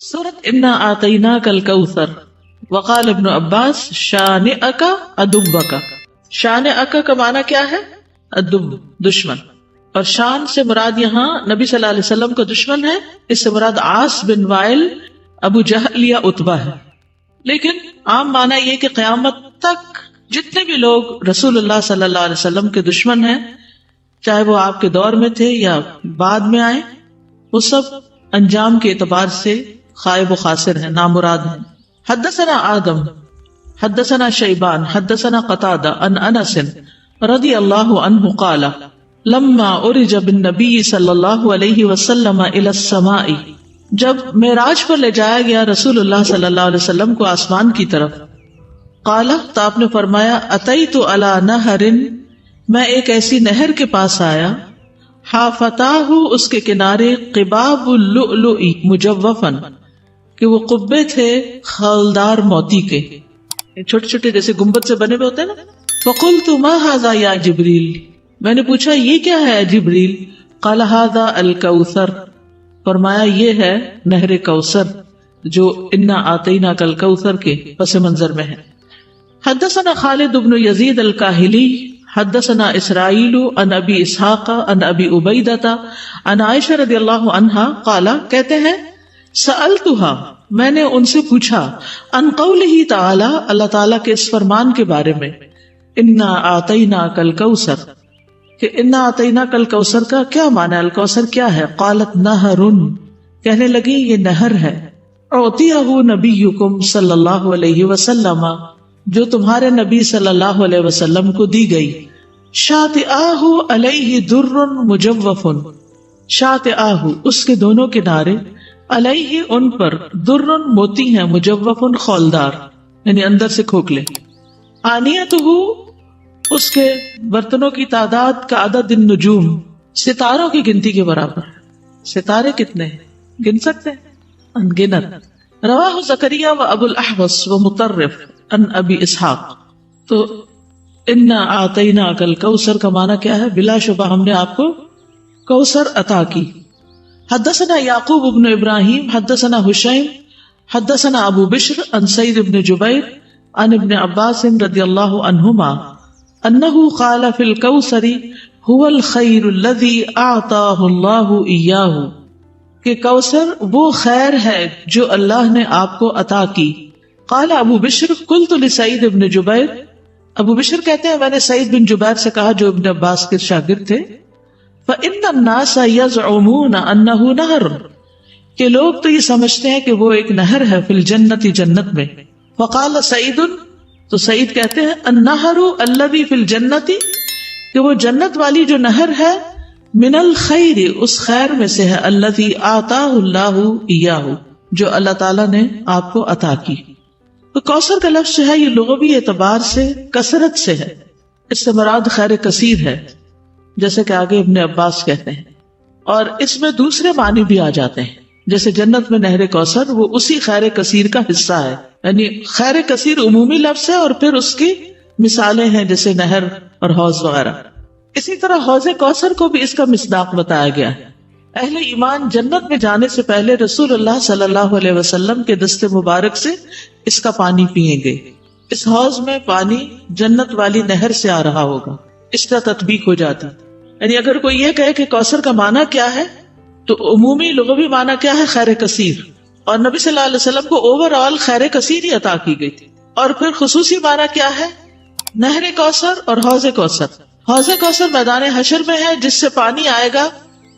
سورۃ انا آتیناک الکوثر وقال ابن عباس شانئک عدوک. شانئک کا معنی کیا ہے؟ عدو، دشمن. اور شان سے مراد یہاں نبی صلی اللہ علیہ وسلم کا دشمن ہے. اس سے مراد عاص بن وائل، ابو جہل یا عتبہ ہے. لیکن عام معنی یہ کہ قیامت تک جتنے بھی لوگ رسول اللہ صلی اللہ علیہ وسلم کے دشمن ہیں، چاہے وہ آپ کے دور میں تھے یا بعد میں آئے، وہ سب انجام کے اعتبار سے خائب و خاسر ہیں، نامراد ہیں. حدثنا آدم حدثنا شیبان حدثنا قتادہ عن انس رضی اللہ عنہ قال لما عرج بالنبی صلی اللہ علیہ وسلم الى السماء، جب معراج پر لے جایا گیا رسول اللہ صلی اللہ علیہ وسلم کو آسمان کی طرف. قال، تو آپ نے فرمایا اتیت علی نہر، میں ایک ایسی نہر کے پاس آیا، حافتاہ، اس کے کنارے قباب اللؤلؤ مجوفا، کہ وہ قبے تھے خالدار موتی کے، چھوٹے چھوٹے جیسے گنبد سے بنے ہوئے ہوتے ہیں نا. فقلت ما ھذا یا جبریل، میں نے پوچھا یہ کیا ہے جبریل؟ قال ھذا الکوثر، فرمایا یہ ہے نہر کوثر جو انا آتیناک الکوثر کے پس منظر میں ہے. حدثنا خالد بن یزید الکاہلی حدثنا اسرائیل عن ابی اسحاق عن ابی عبیدہ عن عائشہ رضی اللہ عنہا قالا، کہتے ہیں سألتها، میں نے ان سے پوچھا، عن قولہ تعالی، اللہ تعالیٰ کے اس فرمان کے بارے میں، انا آتیناک الکوثر، کہ انا آتیناک الکوثر کا کیا معنی ہے؟ الکوثر کیا ہے؟ قالت نہر، کہنے لگی یہ نہر ہے، اعطیہ نبیکم صلی اللہ علیہ وسلم، جو تمہارے نبی صلی اللہ علیہ وسلم کو دی گئی. شاطئاہ علیہ در مجوف، شاطئاہ اس کے دونوں کنارے، علیہ ان پر، در موتی ہیں، مجوف خولدار یعنی اندر سے کھوکھلے. آنیتہ اس کے برتنوں کی تعداد کا عدد النجوم، ستاروں کی گنتی کے برابر. ستارے کتنے ہیں؟ گن سکتے ہیں؟ انگنت. رواہ زکریا و ابو الاحوص و مطرف ان ابی اسحاق. تو انا آتیناک الکوثر کا معنی کیا ہے؟ بلا شبہ ہم نے آپ کو کوثر عطا کی. حدثنا یعقوب بن ابراہیم حدثنا حشیم حدثنا ابو بشر عن سعید بن جبیر عن ابن عباس رضی اللہ عنہما انہ قال فی الکوثر هو الخیر الذی اعطاہ اللہ ایاہ، کہ کوثر وہ خیر ہے جو اللہ نے آپ کو عطا کی. قال ابو بشر قلت لسعید بن جبیر، ابو بشر کہتے ہیں میں نے سعید بن جبیر سے کہا جو ابن عباس کے شاگرد تھے، فإن الناس يزعمون انه نہر، کہ لوگ تو یہ سمجھتے ہیں کہ وہ ایک نہر ہے، فی الجنت، جنت میں. فقال سعید، تو سعید کہتے ہیں النہر الذی فی الجنت، کہ وہ جنت والی جو نہر ہے، من الخیر، اس خیر میں سے ہے، الذی آتاہ اللہ ایاہ، جو اللہ تعالیٰ نے آپ کو عطا کی. تو کوثر کا لفظ جو ہے یہ لغوی اعتبار سے کثرت سے ہے، اس سے مراد خیر کثیر ہے، جیسے کہ آگے ابن عباس کہتے ہیں. اور اس میں دوسرے معنی بھی آ جاتے ہیں، جیسے جنت میں نہر کوثر وہ اسی خیر کثیر کا حصہ ہے، یعنی خیر کثیر عمومی لفظ ہے اور پھر اس کی مثالیں ہیں جیسے نہر اور حوض وغیرہ. اسی طرح حوض کوثر کو بھی اس کا مصداق بتایا گیا ہے. اہل ایمان جنت میں جانے سے پہلے رسول اللہ صلی اللہ علیہ وسلم کے دست مبارک سے اس کا پانی پیئیں گے. اس حوض میں پانی جنت والی نہر سے آ رہا ہوگا، اس کا تطبیق ہو جاتی. یعنی اگر کوئی یہ کہے کہ کوثر کا معنی کیا ہے، تو عمومی لغوی معنی کیا ہے؟ خیر کثیر. اور نبی صلی اللہ علیہ وسلم کو اوور آل خیر کثیر ہی عطا کی گئی تھی. اور پھر خصوصی معنی کیا ہے؟ نہر کوثر اور حوض کوثر. حوض کوثر میدان حشر میں ہے، جس سے پانی آئے گا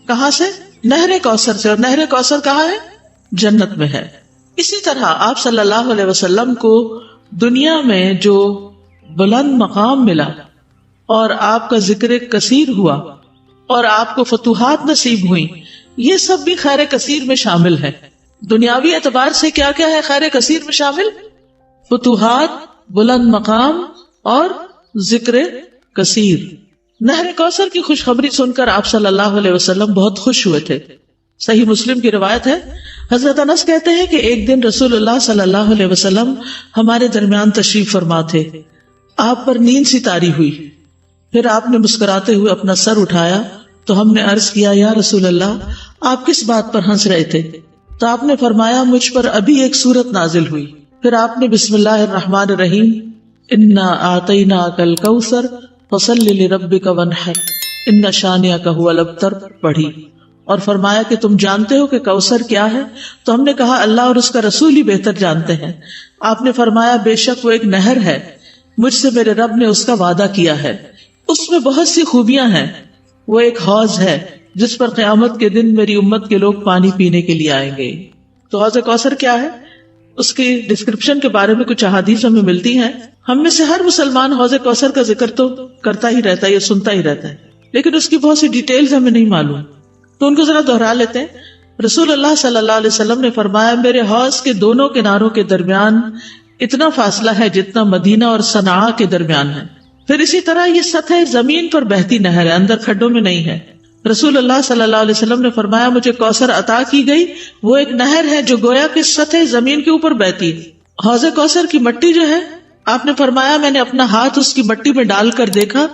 کہاں سے؟ نہر کوثر سے. اور نہر کوثر کہاں ہے؟ جنت میں ہے. اسی طرح آپ صلی اللہ علیہ وسلم کو دنیا میں جو بلند مقام ملا اور آپ کا ذکر کثیر ہوا اور آپ کو فتوحات نصیب ہوئی، یہ سب بھی خیر کثیر میں شامل ہے. دنیاوی اعتبار سے کیا کیا ہے خیر کثیر میں شامل؟ فتوحات، بلند مقام اور ذکر کثیر. نہر کوثر کی خوشخبری سن کر آپ صلی اللہ علیہ وسلم بہت خوش ہوئے تھے. صحیح مسلم کی روایت ہے، حضرت انس کہتے ہیں کہ ایک دن رسول اللہ صلی اللہ علیہ وسلم ہمارے درمیان تشریف فرما تھے. آپ پر نیند سی طاری ہوئی، پھر آپ نے مسکراتے ہوئے اپنا سر اٹھایا تو ہم نے عرض کیا یا رسول اللہ، آپ کس بات پر ہنس رہے تھے؟ تو آپ نے فرمایا مجھ پر ابھی ایک سورت نازل ہوئی. پھر آپ نے بسم اللہ الرحمن الرحیم انا اعطیناک الکوثر فصل لربک وانحر ان شانئک هو الابتر پڑھی، اور فرمایا کہ تم جانتے ہو کہ کوثر کیا ہے؟ تو ہم نے کہا اللہ اور اس کا رسول ہی بہتر جانتے ہیں. آپ نے فرمایا بے شک وہ ایک نہر ہے، مجھ سے میرے رب نے اس کا وعدہ کیا ہے، اس میں بہت سی خوبیاں ہیں. وہ ایک حوض ہے جس پر قیامت کے دن میری امت کے لوگ پانی پینے کے لیے آئیں گے. تو حوض کوثر کیا ہے، اس کی ڈسکرپشن کے بارے میں کچھ احادیث ہمیں ملتی ہیں. ہم میں سے ہر مسلمان حوض کوثر کا ذکر تو کرتا ہی رہتا ہے یا سنتا ہی رہتا ہے، لیکن اس کی بہت سی ڈیٹیلز ہمیں نہیں معلوم، تو ان کو ذرا دہرا لیتے ہیں. رسول اللہ صلی اللہ علیہ وسلم نے فرمایا میرے حوض کے دونوں کناروں کے درمیان اتنا فاصلہ ہے جتنا مدینہ اور صنعاء کے درمیان ہے. پھر اسی طرح یہ سطح زمین پر بہتی نہر ہے، اندر کھڈوں میں نہیں ہے. رسول اللہ صلی اللہ علیہ وسلم نے فرمایا مجھے کوثر عطا کی گئی، وہ ایک نہر ہے جو گویا کہ سطح زمین کے اوپر بہتی ہے. حوض کوثر کی مٹی جو ہے، آپ نے فرمایا میں نے اپنا ہاتھ اس کی مٹی میں ڈال کر دیکھا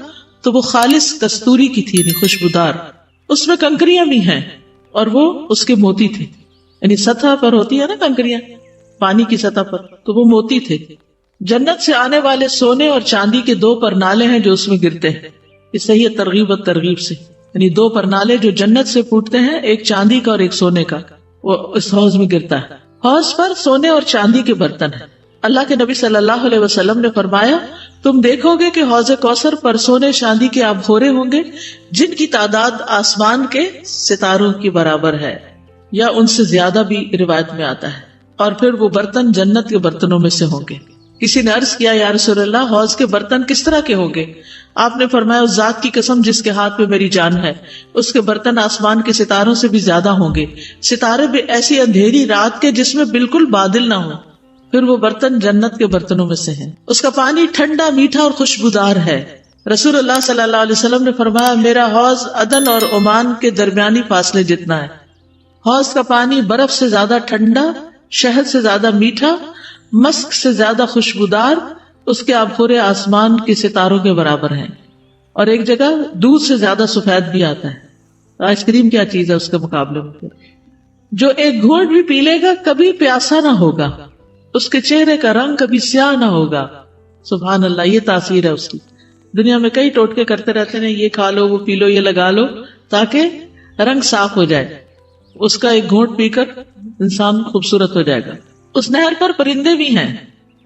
تو وہ خالص کستوری کی تھی، یعنی خوشبودار. اس میں کنکریاں بھی ہیں اور وہ اس کے موتی تھے، یعنی سطح پر ہوتی ہے نا کنکریاں پانی کی سطح پر، تو وہ موتی تھے. جنت سے آنے والے سونے اور چاندی کے 2 پرنالے ہیں جو اس میں گرتے ہیں. اس سے یہ ترغیب اور ترغیب سے، یعنی 2 پرنالے جو جنت سے پھوٹتے ہیں، ایک چاندی کا اور ایک سونے کا، وہ اس حوض میں گرتا ہے. حوض پر سونے اور چاندی کے برتن ہیں. اللہ کے نبی صلی اللہ علیہ وسلم نے فرمایا تم دیکھو گے کہ حوض کوثر پر سونے چاندی کے آبخورے ہوں گے جن کی تعداد آسمان کے ستاروں کی برابر ہے یا ان سے زیادہ بھی روایت میں آتا ہے. اور پھر وہ برتن جنت کے برتنوں میں سے ہوں گے. کسی نے عرض کیا یا رسول اللہ حوض کے برتن کس طرح کے ہوں گے؟ آپ نے فرمایا اس ذات کی قسم جس کے ہاتھ میں میری جان ہے، اس کے برتن آسمان کے ستاروں سے بھی زیادہ ہوں گے، ستارے بھی ایسی اندھیری رات کے جس میں بالکل بادل نہ ہوں. پھر وہ برتن جنت کے برتنوں میں سے ہیں. اس کا پانی ٹھنڈا، میٹھا اور خوشبودار ہے. رسول اللہ صلی اللہ علیہ وسلم نے فرمایا میرا حوض عدن اور عمان کے درمیانی فاصلے جتنا ہے. حوض کا پانی برف سے زیادہ ٹھنڈا، شہد سے زیادہ میٹھا، مسک سے زیادہ خوشبودار، اس کے آبخورے آسمان کے ستاروں کے برابر ہیں. اور ایک جگہ دودھ سے زیادہ سفید بھی آتا ہے. آئس کریم کیا چیز ہے اس کے مقابلے میں؟ جو ایک گھونٹ بھی پی لے گا کبھی پیاسا نہ ہوگا، اس کے چہرے کا رنگ کبھی سیاہ نہ ہوگا. سبحان اللہ، یہ تاثیر ہے اس کی. دنیا میں کئی ٹوٹکے کرتے رہتے ہیں، یہ کھا لو، وہ پی لو، یہ لگا لو تاکہ رنگ صاف ہو جائے. اس کا ایک گھونٹ پی کر انسان خوبصورت ہو جائے گا. اس نہر پر پرندے بھی ہیں،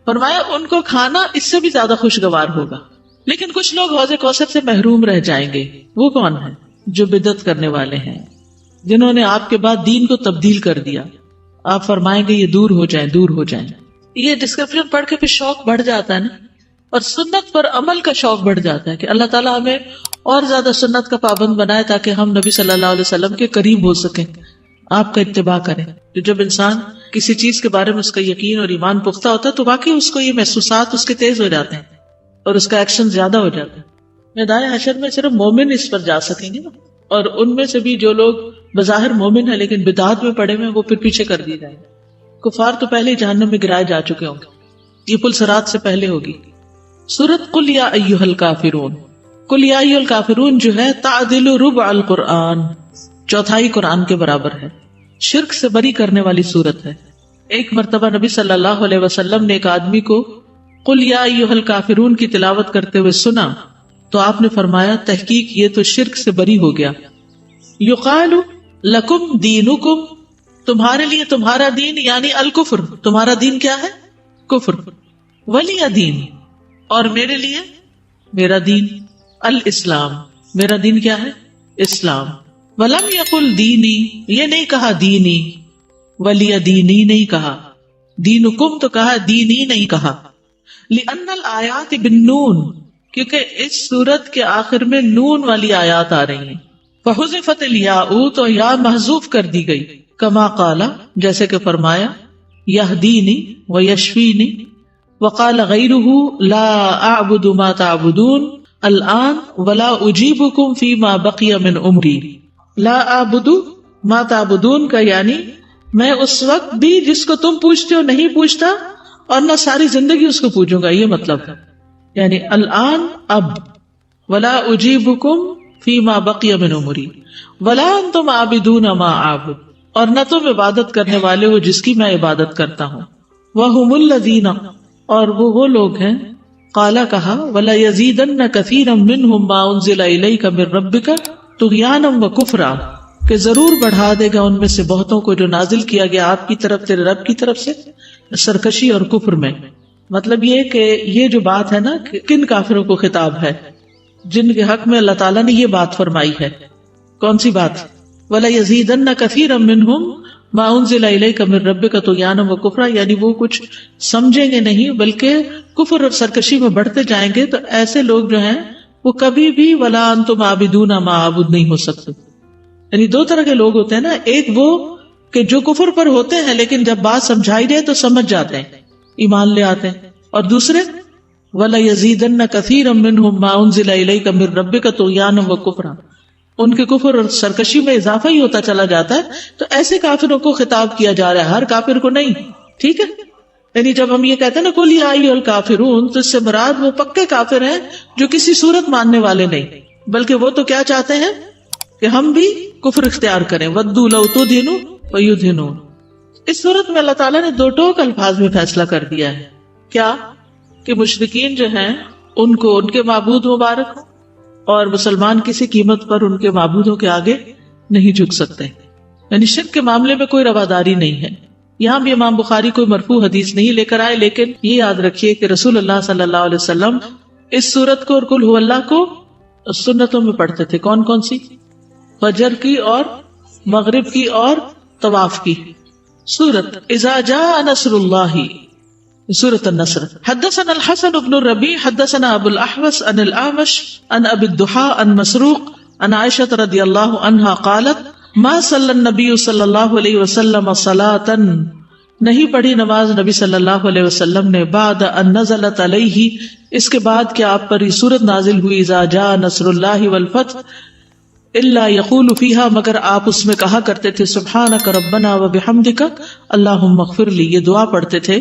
فرمایا ان کو کھانا اس سے بھی زیادہ خوشگوار ہوگا. لیکن کچھ لوگ حوض کوثر سے محروم رہ جائیں گے. وہ کون ہیں؟ جو بدعت کرنے والے ہیں، جنہوں نے آپ کے بعد دین کو تبدیل کر دیا. آپ فرمائیں گے یہ دور ہو جائیں، دور ہو جائیں. یہ ڈسکرپشن پڑھ کے پھر شوق بڑھ جاتا ہے نا، اور سنت پر عمل کا شوق بڑھ جاتا ہے کہ اللہ تعالیٰ ہمیں اور زیادہ سنت کا پابند بنائے تاکہ ہم نبی صلی اللہ علیہ وسلم کے قریب ہو سکیں، آپ کا اتباع کریں. جب انسان کسی چیز کے بارے میں اس کا یقین اور ایمان پختہ ہوتا ہے تو واقعی اس کو یہ محسوسات اس کے تیز ہو جاتے ہیں اور اس کا ایکشن زیادہ ہو جاتا ہے. میدان حشر میں صرف مومن اس پر جا سکیں گے نا، اور ان میں سے بھی جو لوگ بظاہر مومن ہیں لیکن بدعات میں پڑے ہوئے وہ پھر پیچھے کر دیے جائیں گے. کفار تو پہلے ہی جہنم میں گرائے جا چکے ہوں گے. یہ پل صراط سے پہلے ہوگی. سورۃ قل یا ایھا الکافرون، قل یا ایھا الکافرون جو ہے تعدل ربع القرآن، چوتھائی قرآن کے برابر ہے. شرک سے بری کرنے والی سورت ہے. ایک مرتبہ نبی صلی اللہ علیہ وسلم نے ایک آدمی کو قل یا ایھا الکافرون کی تلاوت کرتے ہوئے سنا تو آپ نے فرمایا تحقیق یہ تو شرک سے بری ہو گیا. یقال لکم دینکم، تمہارے لیے تمہارا دین، یعنی الکفر، تمہارا دین کیا ہے؟ کفر. ولی دین، اور میرے لیے میرا دین الاسلام، میرا دین کیا ہے؟ اسلام. ولم یقل دینی، یہ نہیں کہا دینی، ولی دینی نہیں کہا، دینکم تو کہا، دینی نہیں کہا. لأن الآیات بالنون، کیونکہ اس سورت کے آخر میں نون والی آیات آ رہی ہیں. فحذفت الیاء، تو یا محذوف کر دی گئی. کما قال، جیسے کہ فرمایا یہدینی ویشفینی. وقال غیرہ لا اعبد ما تعبدون الآن ولا اجیبکم فیما بقی من عمری. لا اعبد ما تعبدون کا یعنی میں اس وقت بھی جس کو تم پوچھتے ہو نہیں پوچھتا، اور نہ ساری زندگی اس کو پوچھوں گا. یہ مطلب ہے، یعنی الآن اب، ولا اجیبکم فیما بقی من عمری ولا انتم عابدون ما اعبد، اور نہ تم عبادت کرنے والے ہو جس کی میں عبادت کرتا ہوں. وَهُمُ الَّذِينَ اور وہ لوگ ہیں قالا کہا وَلَا يَزِيدَنَّ كَثِيرًا مِّنْهُمْ مَا أُنزِلَ إِلَيْكَ مِن رَّبِّكَ طُغْيَانًا وَكُفْرًا کہ ضرور بڑھا دے گا ان میں سے بہتوں کو جو نازل کیا گیا آپ کی طرف تیرے رب کی طرف سے سرکشی اور کفر میں. مطلب یہ کہ یہ جو بات ہے نا کن کافروں کو خطاب ہے جن کے حق میں اللہ تعالیٰ نے یہ بات فرمائی ہے. کون سی بات؟ وَلَا يَزِيدَنَّ كَثِيرًا مِّنْهُمْ مَا أُنزِلَ إِلَيْكَ مِن رَّبِّكَ طُغْيَانًا وَكُفْرًا یعنی وہ کچھ سمجھیں گے نہیں بلکہ کفر اور سرکشی میں بڑھتے جائیں گے. تو ایسے لوگ جو ہیں وہ کبھی بھی وَلَا أَنتُمْ عَابِدُونَ مَا أَعْبُدُ نہیں ہو سکتے. یعنی دو طرح کے لوگ ہوتے ہیں نا، ایک وہ کہ جو کفر پر ہوتے ہیں لیکن جب بات سمجھائی جائے تو سمجھ جاتے ہیں، ایمان لے آتے ہیں، اور دوسرے وَلَا يَزِيدَنَّ كَثِيرًا مِّنْهُمْ مَا أُنزِلَ إِلَيْكَ مِن رَّبِّكَ طُغْيَانًا وَكُفْرًا ان کے کفر اور سرکشی میں اضافہ ہی ہوتا چلا جاتا ہے. تو ایسے کافروں کو خطاب کیا جا رہا ہے، ہر کافر کو نہیں. ٹھیک ہے، یعنی جب ہم یہ کہتے ہیں نا قُلْ يَا أَيُّهَا الْكَافِرُونَ تو اس سے مراد وہ پکے کافر ہیں جو کسی صورت ماننے والے نہیں، بلکہ وہ تو کیا چاہتے ہیں کہ ہم بھی کفر اختیار کریں. وَدُّوا لَوْ تُدْهِنُوا وَيُدْهِنُونَ. اس صورت میں اللہ تعالیٰ نے دو ٹوک الفاظ میں فیصلہ کر دیا ہے. کیا کہ مشرکین جو ہیں ان کو ان کے معبود مبارک ہوں اور مسلمان کسی قیمت پر ان کے معبودوں کے آگے نہیں جھک سکتے. یعنی شرک کے معاملے میں کوئی رواداری نہیں ہے. یہاں بھی امام بخاری کوئی مرفوع حدیث نہیں لے کر آئے، لیکن یہ یاد رکھیے کہ رسول اللہ صلی اللہ علیہ وسلم اس سورت کو اور قل هو اللہ کو سنتوں میں پڑھتے تھے. کون کون سی؟ فجر کی اور مغرب کی اور طواف کی. سورت اذا جاء نصر اللہ، سورة النصر. حدثنا الحسن بن الربيع حدثنا ابو الاحوص عن الاعمش عن ابي الضحى عن مسروق عن عائشة رضي الله عنها قالت ما صلى النبي صلى الله عليه وسلم صلاة نہیں پڑھی نماز نبی صلی اللہ علیہ وسلم نے بعد ان نزلت علیہ اس کے بعد کہ آپ پر یہ سورت نازل ہوئی اذا جاء نصر اللہ والفتح الا یقول فیہا مگر آپ اس میں کہا کرتے تھے سبحانک ربنا وبحمدک اللہم اغفر لی. یہ دعا پڑھتے تھے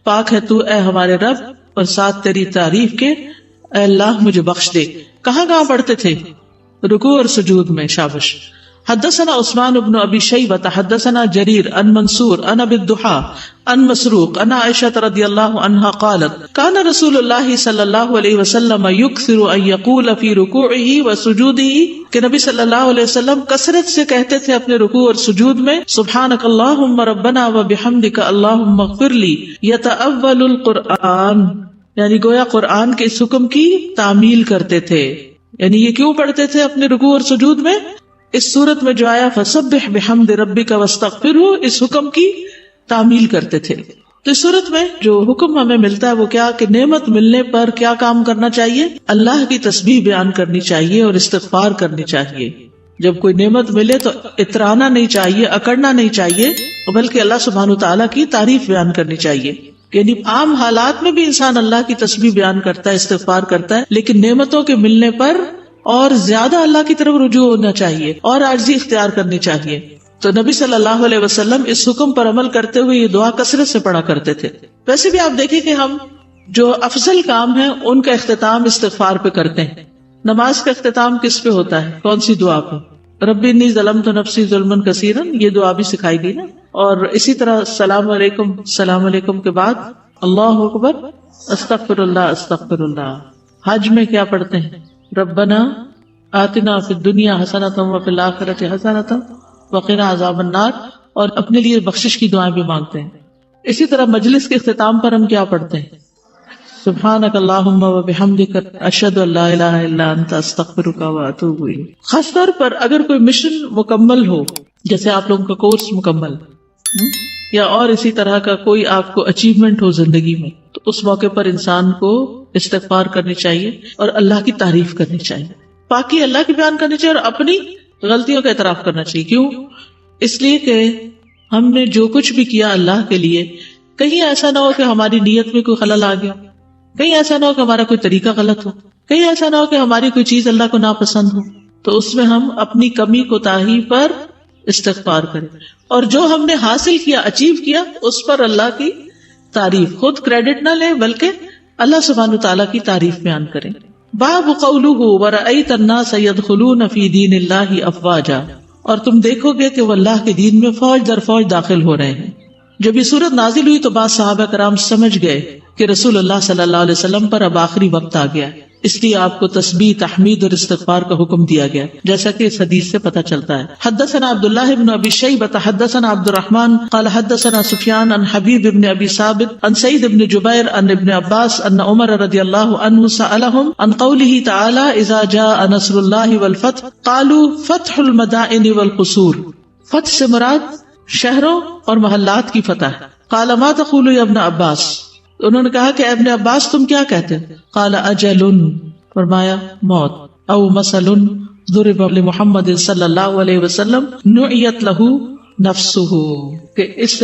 پاک ہے تو اے ہمارے رب اور ساتھ تیری تعریف کے اے اللہ مجھے بخش دے. کہاں پڑھتے تھے؟ رکوع اور سجود میں. شابش. حدثنا عثمان بن ابی شیبۃ حدثنا جریر عن منصور عن ابی الضحى عن مسروق عن عائشة رضی اللہ عنہا قالت کان رسول اللہ صلی اللہ علیہ وسلم یکثر ان یقول فی رکوعہ وسجودہ کہ نبی صلی اللہ علیہ وسلم کثرت سے کہتے تھے اپنے رکوع اور سجود میں سبحانک اللہم ربنا وبحمدک اللہم اغفر لی. یتأول القرآن یعنی گویا قرآن کے اس حکم کی تعمیل کرتے تھے. یعنی یہ کیوں پڑھتے تھے اپنے رکوع اور سجود میں؟ اس صورت میں جو آیا فسبح بحمد ربک واستغفرہ اس حکم کی تعمیل کرتے تھے. تو اس صورت میں جو حکم ہمیں ملتا ہے وہ کیا کہ نعمت ملنے پر کیا کام کرنا چاہیے؟ اللہ کی تسبیح بیان کرنی چاہیے اور استغفار کرنی چاہیے. جب کوئی نعمت ملے تو اترانا نہیں چاہیے، اکڑنا نہیں چاہیے، بلکہ اللہ سبحانہ وتعالیٰ کی تعریف بیان کرنی چاہیے. یعنی عام حالات میں بھی انسان اللہ کی تسبیح بیان کرتا ہے، استغفار کرتا ہے، لیکن نعمتوں کے ملنے پر اور زیادہ اللہ کی طرف رجوع ہونا چاہیے اور عاجزی اختیار کرنی چاہیے. تو نبی صلی اللہ علیہ وسلم اس حکم پر عمل کرتے ہوئے یہ دعا کثرت سے پڑھا کرتے تھے. ویسے بھی آپ دیکھیں کہ ہم جو افضل کام ہیں ان کا اختتام استغفار پہ کرتے ہیں. نماز کا اختتام کس پہ ہوتا ہے؟ کون سی دعا پہ؟ ربی انی ظلمت نفسی ظلما کثیرا، یہ دعا بھی سکھائی گئی نا. اور اسی طرح السلام علیکم کے بعد اللہ اکبر استغفر اللہ. حج میں کیا پڑھتے ہیں؟ ربنا آتنا فی الدنیا حسنۃ وفی الآخرۃ حسنۃ وقنا عذاب النار، اور اپنے لیے بخشش کی دعائیں بھی مانگتے ہیں. اسی طرح مجلس کے اختتام پر ہم کیا پڑھتے ہیں؟ سبحانک اللہم وبحمدک اشہد ان لا الہ الا انت استغفرک واتوب الیک. خاص طور پر اگر کوئی مشن مکمل ہو، جیسے آپ لوگوں کا کورس مکمل یا اور اسی طرح کا کوئی آپ کو اچیومنٹ ہو زندگی میں، تو اس موقع پر انسان کو استغفار کرنی چاہیے اور اللہ کی تعریف کرنی چاہیے، پاکی اللہ کی بیان کرنی چاہیے اور اپنی غلطیوں کا اعتراف کرنا چاہیے. کیوں؟ اس لیے کہ ہم نے جو کچھ بھی کیا اللہ کے لیے، کہیں ایسا نہ ہو کہ ہماری نیت میں کوئی خلل آ گیا، کہیں ایسا نہ ہو کہ ہمارا کوئی طریقہ غلط ہو، کہیں ایسا نہ ہو کہ ہماری کوئی چیز اللہ کو ناپسند ہو. تو اس میں ہم اپنی کمی کوتاہی پر استغفار کریں، اور جو ہم نے حاصل کیا، اچیو کیا، اس پر اللہ کی تعریف، خود کریڈٹ نہ لیں بلکہ اللہ سبحانہ وتعالیٰ کی تعریف بیان کریں. باب قولہ ورأیت الناس یدخلون فی دین اللہ افواجا، اور تم دیکھو گے کہ وہ اللہ کے دین میں فوج در فوج داخل ہو رہے ہیں. جب یہ صورت نازل ہوئی تو بعض صحابہ کرام سمجھ گئے کہ رسول اللہ صلی اللہ علیہ وسلم پر اب آخری وقت آ گیا، اس لیے آپ کو تسبیح، تحمید اور استغفار کا حکم دیا گیا، جیسا کہ اس حدیث سے پتہ چلتا ہے. حدثنا عبداللہ بن ابی شیبہ حدثنا عبد الرحمن قال حدثنا سفیان عن حبیب بن ابی ثابت عن سعید بن جبیر عن ابن عباس ان عمر رضی اللہ عنہ سألهم عن قوله تعالی اذا جاء نصر اللہ والفتح قالوا فتح المدائن والقصور. فتح سے مراد شہروں اور محلات کی فتح. قال ما تقول یا ابن عباس، انہوں نے کہا کہ ابن عباس تم کیا کہتے ہیں؟ قال اجل، فرمایا موت، او مثل ضرب لمحمد صلی اللہ علیہ وسلم نعیت لہ نفسہ، کہ اس